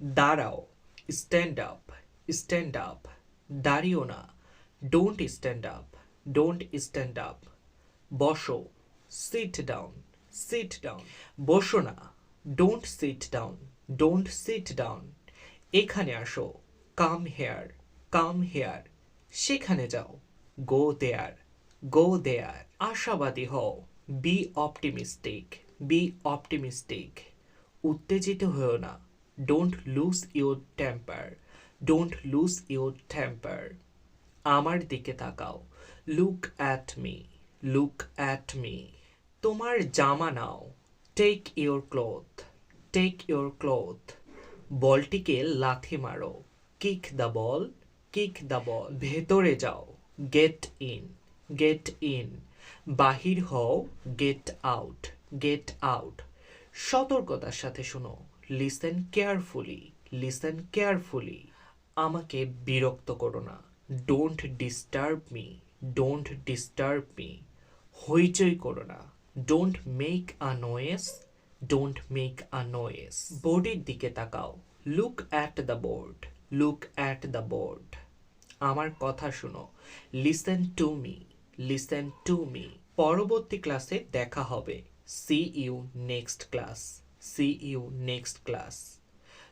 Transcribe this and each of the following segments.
দাঁড়াও, stand up, stand up. দাঁড়িও না, don't stand up, don't stand up. বসো, sit down, sit down. বসো না, don't sit down, don't sit down. এখানে আসো, কাম হেয়ার, কাম হেয়ার। সেখানে যাও, গো দেয়ার, গো দেয়ার। আশাবাদী হও, বি অপটিমিস্টিক, বি অপটিমিস্টিক। উত্তেজিত হও না, don't lose your temper, don't lose your temper. আমার দিকে তাকাও, look at me, look at me. তোমার জামা নাও, take your cloth, take your cloth. বলটিকে লাথি মারো, kick the ball, kick the ball. ভেতরে যাও, গেট ইন, গেট ইন। বাহির হও, গেট আউট, গেট আউট। সতর্কতার সাথে শোনো, লিসেন কেয়ারফুলি, লিসেন কেয়ারফুলি। আমাকে বিরক্ত করো না, don't disturb me, don't disturb me. হইচই করো না, don't make a noise, don't make a noise. বোর্ডের দিকে তাকাও, look at the board, look at the board. আমার কথা শোনো, listen to me, listen to me. পরবর্তী ক্লাসে দেখা হবে। See you next class, see you next class.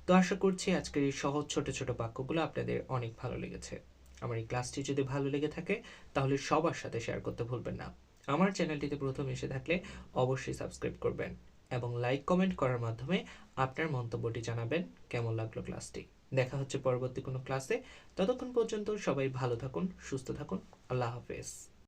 তো আশা করছি আজকের এই সহজ ছোট ছোট বাক্যগুলো আপনাদের অনেক ভালো লেগেছে। আমার এই ক্লাসটি যদি ভালো লেগে থাকে তাহলে সবার সাথে শেয়ার করতে ভুলবেন না। আমার চ্যানেলটিতে প্রথম এসে থাকলে অবশ্যই সাবস্ক্রাইব করবেন এবং লাইক কমেন্ট করার মাধ্যমে আপনার মন্তব্যটি জানাবেন কেমন লাগলো ক্লাসটি। দেখা হচ্ছে পরবর্তী কোনো ক্লাসে। ততক্ষণ পর্যন্ত সবাই ভালো থাকুন, সুস্থ থাকুন। আল্লাহ হাফেজ।